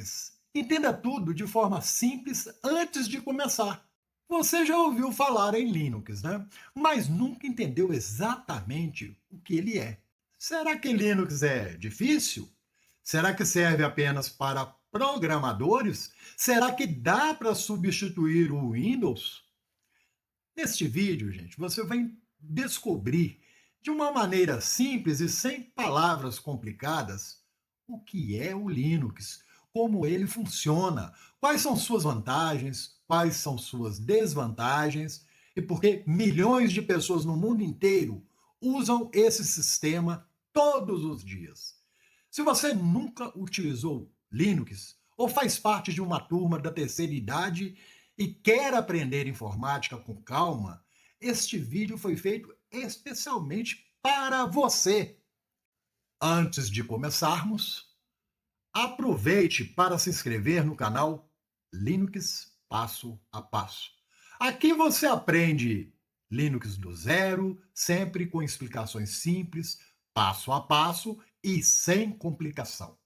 Linux. Entenda tudo de forma simples antes de começar. Você já ouviu falar em Linux, né? Mas nunca entendeu exatamente o que ele é. Será que Linux é difícil? Será que serve apenas para programadores? Será que dá para substituir o Windows? Neste vídeo, gente, você vai descobrir de uma maneira simples e sem palavras complicadas o que é o Linux, como ele funciona, quais são suas vantagens, quais são suas desvantagens e por que milhões de pessoas no mundo inteiro usam esse sistema todos os dias. Se você nunca utilizou Linux ou faz parte de uma turma da terceira idade e quer aprender informática com calma, este vídeo foi feito especialmente para você. Antes de começarmos, aproveite para se inscrever no canal Linux Passo a Passo. Aqui você aprende Linux do zero, sempre com explicações simples, passo a passo e sem complicação.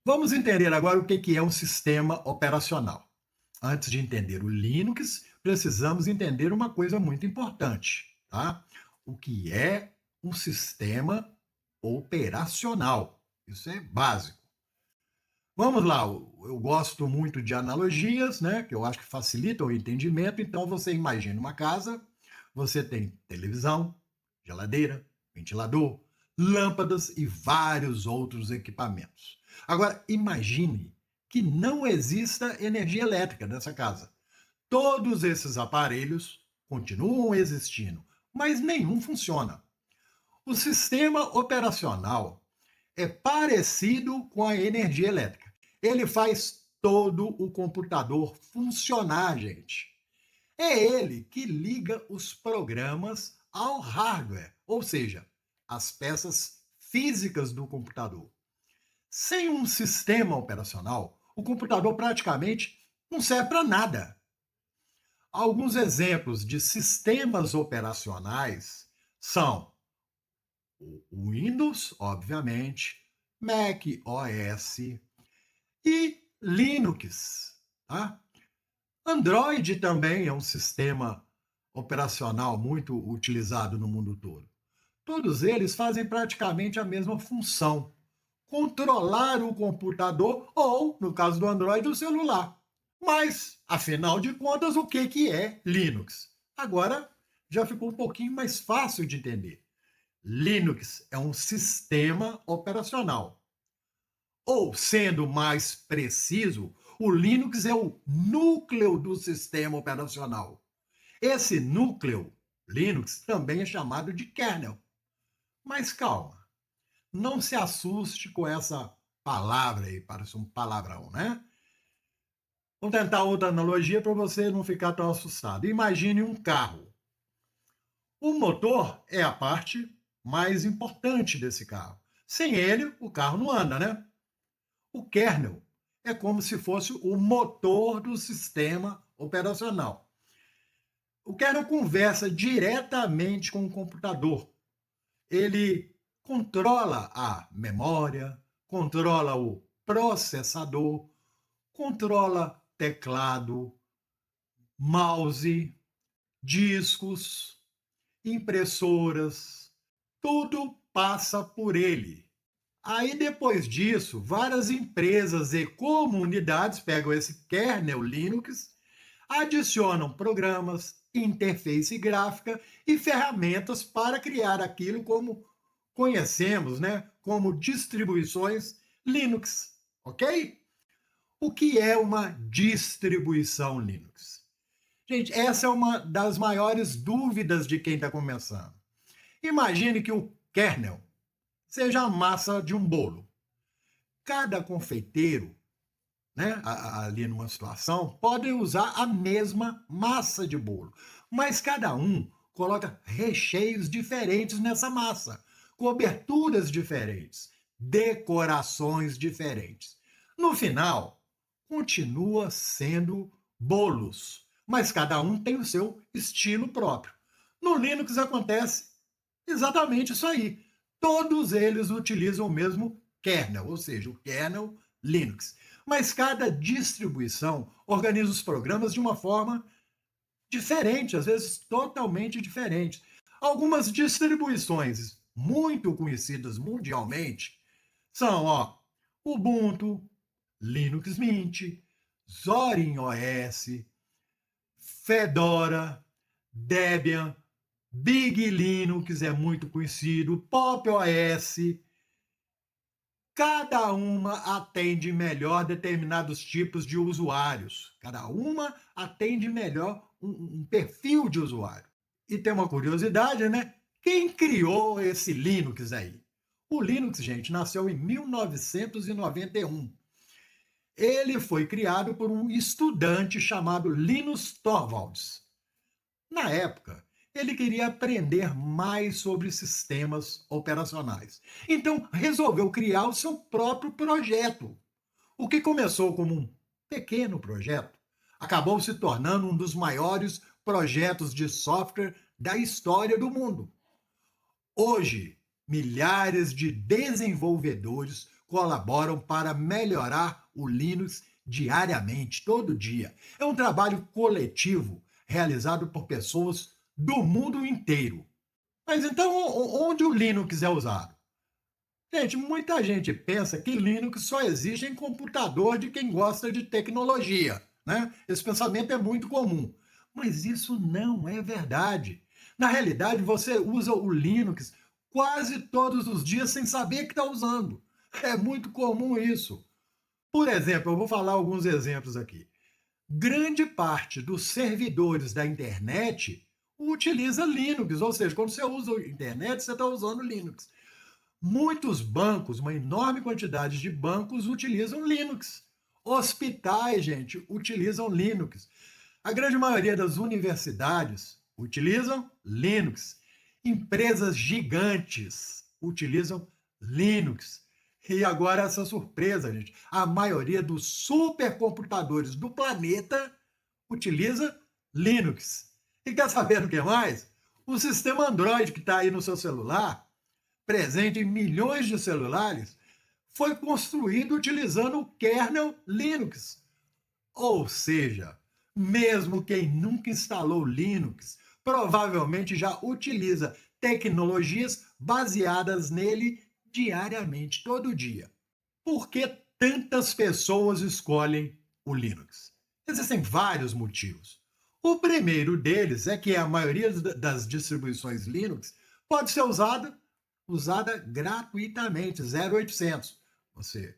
Vamos entender agora o que é um sistema operacional. Antes de entender o Linux, precisamos entender uma coisa muito importante, tá? O que é um sistema operacional. Isso é básico. Vamos lá, eu gosto muito de analogias, né? Que eu acho que facilitam o entendimento. Então você imagina uma casa, você tem televisão, geladeira, ventilador, lâmpadas e vários outros equipamentos. Agora imagine que não exista energia elétrica nessa casa. Todos esses aparelhos continuam existindo, mas nenhum funciona. O sistema operacional é parecido com a energia elétrica. Ele faz todo o computador funcionar, gente. É ele que liga os programas ao hardware, ou seja, as peças físicas do computador. Sem um sistema operacional, o computador praticamente não serve para nada. Alguns exemplos de sistemas operacionais são o Windows, obviamente, Mac OS e Linux. Tá? Android também é um sistema operacional muito utilizado no mundo todo. Todos eles fazem praticamente a mesma função: controlar o computador ou, no caso do Android, o celular. Mas, afinal de contas, o que é Linux? Agora já ficou um pouquinho mais fácil de entender. Linux é um sistema operacional. Ou, sendo mais preciso, o Linux é o núcleo do sistema operacional. Esse núcleo, Linux, também é chamado de kernel. Mas calma, não se assuste com essa palavra aí, parece um palavrão, né? Vamos tentar outra analogia para você não ficar tão assustado. Imagine um carro. O motor é a parte mais importante desse carro. Sem ele, o carro não anda, né? O kernel é como se fosse o motor do sistema operacional. O kernel conversa diretamente com o computador. Ele controla a memória, controla o processador, controla teclado, mouse, discos, impressoras, tudo passa por ele. Aí depois disso, várias empresas e comunidades pegam esse kernel Linux, adicionam programas, interface gráfica e ferramentas para criar aquilo como conhecemos, né, como distribuições Linux, ok? O que é uma distribuição Linux? Gente, essa é uma das maiores dúvidas de quem está começando. Imagine que o kernel seja a massa de um bolo. Cada confeiteiro, né, ali numa situação, pode usar a mesma massa de bolo, mas cada um coloca recheios diferentes nessa massa, coberturas diferentes, decorações diferentes. No final, continua sendo bolos, mas cada um tem o seu estilo próprio. No Linux acontece exatamente isso aí. Todos eles utilizam o mesmo kernel, ou seja, o kernel Linux. Mas cada distribuição organiza os programas de uma forma diferente, às vezes totalmente diferente. Algumas distribuições muito conhecidas mundialmente são, ó, Ubuntu, Linux Mint, Zorin OS, Fedora, Debian, Big Linux é muito conhecido, Pop OS. Cada uma atende melhor determinados tipos de usuários. Cada uma atende melhor um perfil de usuário. E tem uma curiosidade, né? Quem criou esse Linux aí? O Linux, gente, nasceu em 1991. Ele foi criado por um estudante chamado Linus Torvalds. Na época, ele queria aprender mais sobre sistemas operacionais. Então, resolveu criar o seu próprio projeto. O que começou como um pequeno projeto acabou se tornando um dos maiores projetos de software da história do mundo. Hoje, milhares de desenvolvedores colaboram para melhorar o Linux diariamente, todo dia. É um trabalho coletivo realizado por pessoas do mundo inteiro. Mas então, onde o Linux é usado? Gente, muita gente pensa que Linux só existe em computador de quem gosta de tecnologia, né? Esse pensamento é muito comum. Mas isso não é verdade. Na realidade, você usa o Linux quase todos os dias sem saber que está usando. É muito comum isso. Por exemplo, eu vou falar alguns exemplos aqui. Grande parte dos servidores da internet utiliza Linux, ou seja, quando você usa a internet, você está usando Linux. Muitos bancos, uma enorme quantidade de bancos utilizam Linux. Hospitais, gente, utilizam Linux. A grande maioria das universidades utilizam Linux. Empresas gigantes utilizam Linux. E agora essa surpresa, gente. A maioria dos supercomputadores do planeta utiliza Linux. E quer saber o que mais? O sistema Android que está aí no seu celular, presente em milhões de celulares, foi construído utilizando o kernel Linux. Ou seja, mesmo quem nunca instalou Linux provavelmente já utiliza tecnologias baseadas nele diariamente, todo dia. Por que tantas pessoas escolhem o Linux? Existem vários motivos. O primeiro deles é que a maioria das distribuições Linux pode ser usada gratuitamente, 0800. Você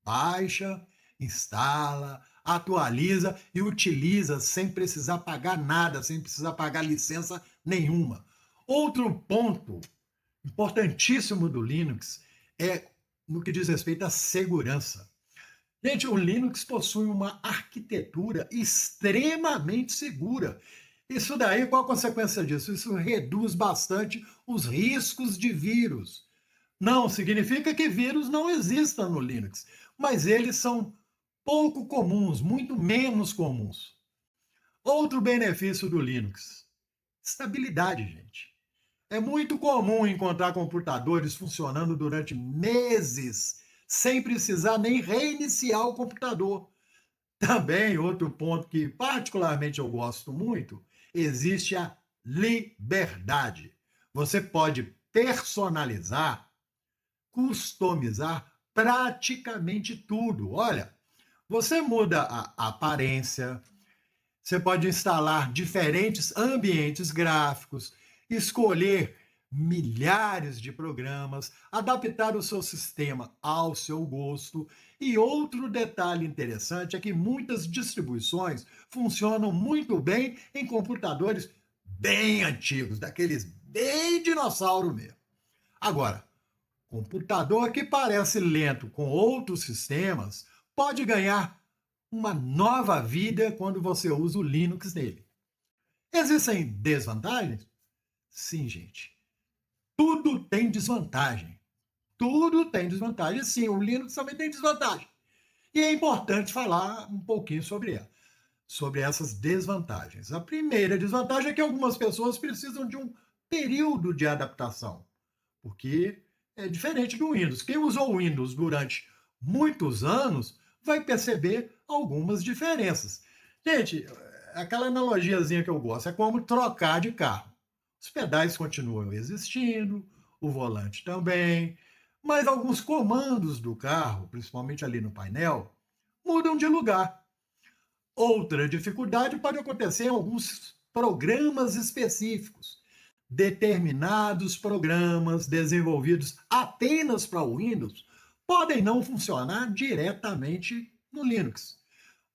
baixa, instala, atualiza e utiliza sem precisar pagar nada, sem precisar pagar licença nenhuma. Outro ponto importantíssimo do Linux é no que diz respeito à segurança. Gente, o Linux possui uma arquitetura extremamente segura. Isso daí, qual a consequência disso? Isso reduz bastante os riscos de vírus. Não significa que vírus não existam no Linux, mas eles são pouco comuns, muito menos comuns. Outro benefício do Linux: estabilidade, gente. É muito comum encontrar computadores funcionando durante meses sem precisar nem reiniciar o computador. Também, outro ponto que particularmente eu gosto muito, existe a liberdade. Você pode personalizar, customizar praticamente tudo. Olha, você muda a aparência, você pode instalar diferentes ambientes gráficos, escolher milhares de programas, adaptar o seu sistema ao seu gosto. E outro detalhe interessante é que muitas distribuições funcionam muito bem em computadores bem antigos, daqueles bem dinossauro mesmo. Agora, computador que parece lento com outros sistemas pode ganhar uma nova vida quando você usa o Linux nele. Existem desvantagens? Sim, gente. Tudo tem desvantagem. Tudo tem desvantagem. Sim, o Linux também tem desvantagem. E é importante falar um pouquinho sobre ela. sobre essas desvantagens. A primeira desvantagem é que algumas pessoas precisam de um período de adaptação, porque é diferente do Windows. Quem usou o Windows durante muitos anos vai perceber algumas diferenças. Gente, aquela analogiazinha que eu gosto é como trocar de carro. Os pedais continuam existindo, o volante também, mas alguns comandos do carro, principalmente ali no painel, mudam de lugar. Outra dificuldade pode acontecer em alguns programas específicos. Determinados programas desenvolvidos apenas para o Windows podem não funcionar diretamente no Linux.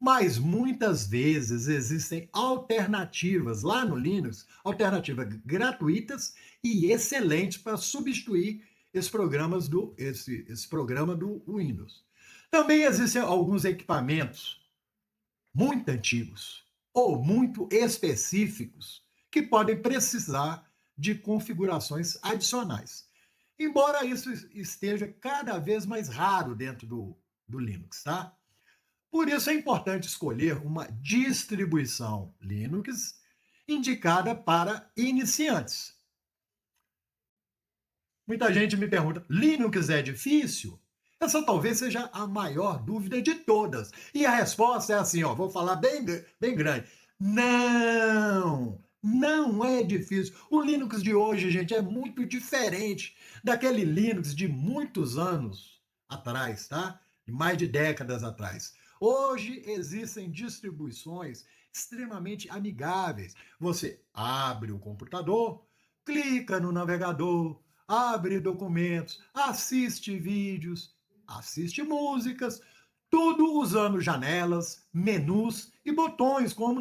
Mas muitas vezes existem alternativas lá no Linux, alternativas gratuitas e excelentes para substituir esse programa do Windows. Também existem alguns equipamentos muito antigos ou muito específicos que podem precisar de configurações adicionais. Embora isso esteja cada vez mais raro dentro do Linux, tá? Por isso é importante escolher uma distribuição Linux indicada para iniciantes. Muita gente me pergunta: Linux é difícil? Essa talvez seja a maior dúvida de todas. E a resposta é assim, ó, vou falar bem grande. Não, não é difícil. O Linux de hoje, gente, é muito diferente daquele Linux de muitos anos atrás, tá? De mais de décadas atrás. Hoje existem distribuições extremamente amigáveis. Você abre o computador, clica no navegador, abre documentos, assiste vídeos, assiste músicas, tudo usando janelas, menus e botões, como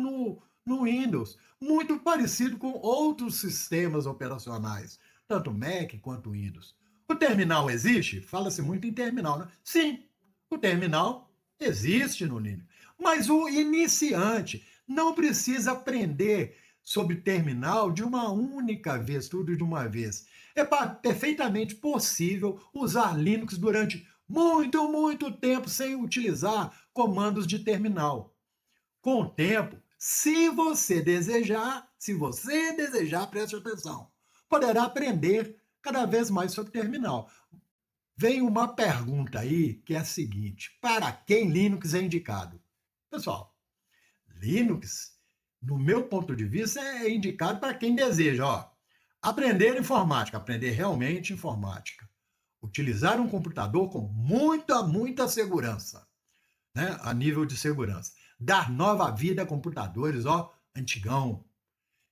no Windows, muito parecido com outros sistemas operacionais, tanto Mac quanto Windows. O terminal existe? Fala-se muito em terminal, né? Sim, o terminal existe no Linux, mas o iniciante não precisa aprender sobre terminal de uma única vez, tudo de uma vez. É perfeitamente possível usar Linux durante muito tempo sem utilizar comandos de terminal. Com o tempo, se você desejar, preste atenção, poderá aprender cada vez mais sobre terminal. Vem uma pergunta aí que é a seguinte: para quem Linux é indicado? Pessoal, Linux, no meu ponto de vista, é indicado para quem deseja, ó, aprender informática, aprender realmente informática. Utilizar um computador com muita segurança, né, a nível de segurança. Dar nova vida a computadores, ó, antigão.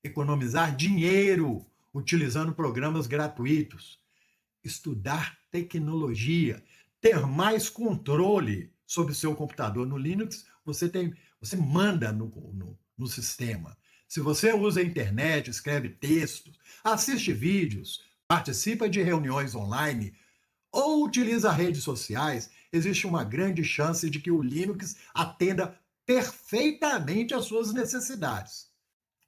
Economizar dinheiro utilizando programas gratuitos. Estudar tecnologia, ter mais controle sobre o seu computador. No Linux, você manda no sistema. Se você usa a internet, escreve textos, assiste vídeos, participa de reuniões online ou utiliza redes sociais, existe uma grande chance de que o Linux atenda perfeitamente às suas necessidades.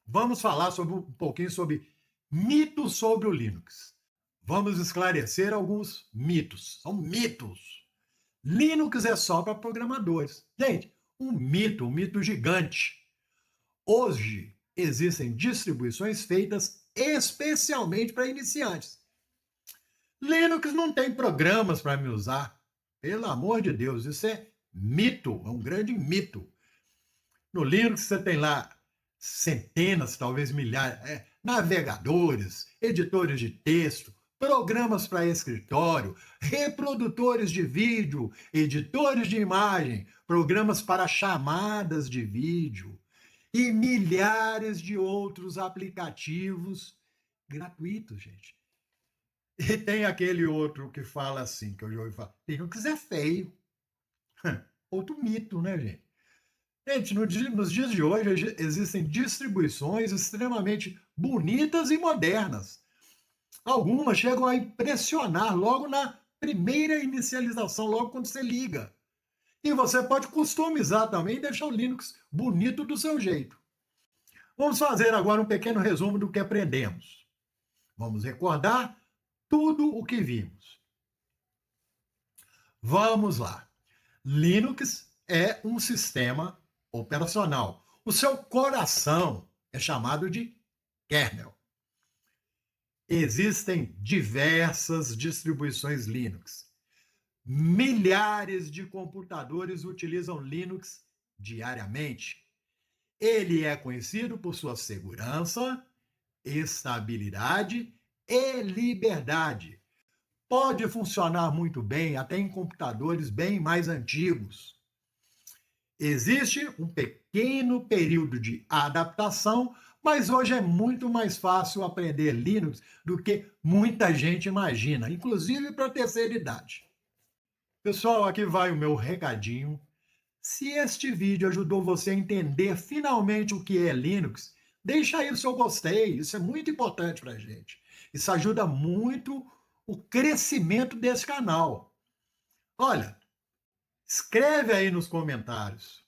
Vamos falar um pouquinho sobre mitos sobre o Linux. Vamos esclarecer alguns mitos. São mitos. Linux é só para programadores. Gente, um mito gigante. Hoje existem distribuições feitas especialmente para iniciantes. Linux não tem programas para me usar. Pelo amor de Deus, isso é mito, é um grande mito. No Linux você tem lá centenas, talvez milhares, navegadores, editores de texto, programas para escritório, reprodutores de vídeo, editores de imagem, programas para chamadas de vídeo e milhares de outros aplicativos gratuitos, gente. E tem aquele outro que fala assim, que eu já ouvi falar, Linux é feio. Outro mito, né, gente? Gente, nos dias de hoje existem distribuições extremamente bonitas e modernas. Algumas chegam a impressionar logo na primeira inicialização, logo quando você liga. E você pode customizar também e deixar o Linux bonito do seu jeito. Vamos fazer agora um pequeno resumo do que aprendemos. Vamos recordar tudo o que vimos. Vamos lá. Linux é um sistema operacional, O seu coração é chamado de kernel. Existem diversas distribuições Linux. Milhares de computadores utilizam Linux diariamente. Ele é conhecido por sua segurança, estabilidade e liberdade. Pode funcionar muito bem até em computadores bem mais antigos. Existe um pequeno período de adaptação, mas hoje é muito mais fácil aprender Linux do que muita gente imagina, inclusive para a terceira idade. Pessoal, aqui vai o meu recadinho. Se este vídeo ajudou você a entender finalmente o que é Linux, deixa aí o seu gostei, isso é muito importante para a gente. Isso ajuda muito o crescimento desse canal. Olha, escreve aí nos comentários,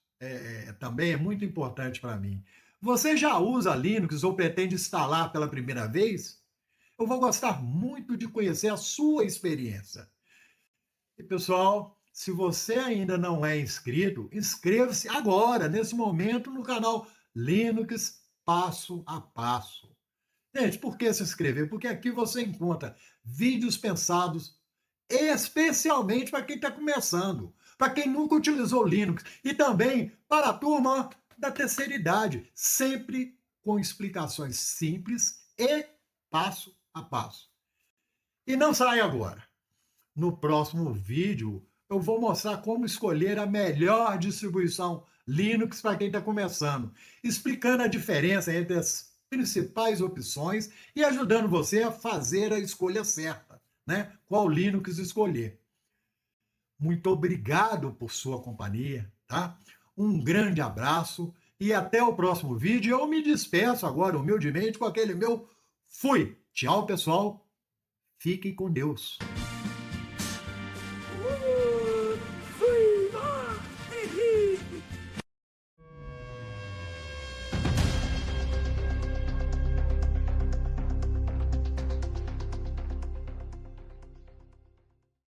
também é muito importante para mim. Você já usa Linux ou pretende instalar pela primeira vez? Eu vou gostar muito de conhecer a sua experiência. E pessoal, se você ainda não é inscrito, inscreva-se agora, nesse momento, no canal Linux Passo a Passo. Gente, por que se inscrever? Porque aqui você encontra vídeos pensados especialmente para quem está começando, para quem nunca utilizou Linux e também para a turma da terceira idade, sempre com explicações simples e passo a passo. E não sai agora. No próximo vídeo, eu vou mostrar como escolher a melhor distribuição Linux para quem está começando, explicando a diferença entre as principais opções e ajudando você a fazer a escolha certa, né? Qual Linux escolher. Muito obrigado por sua companhia, tá? Um grande abraço e até o próximo vídeo. Eu me despeço agora humildemente com aquele meu fui. Tchau, pessoal. Fiquem com Deus.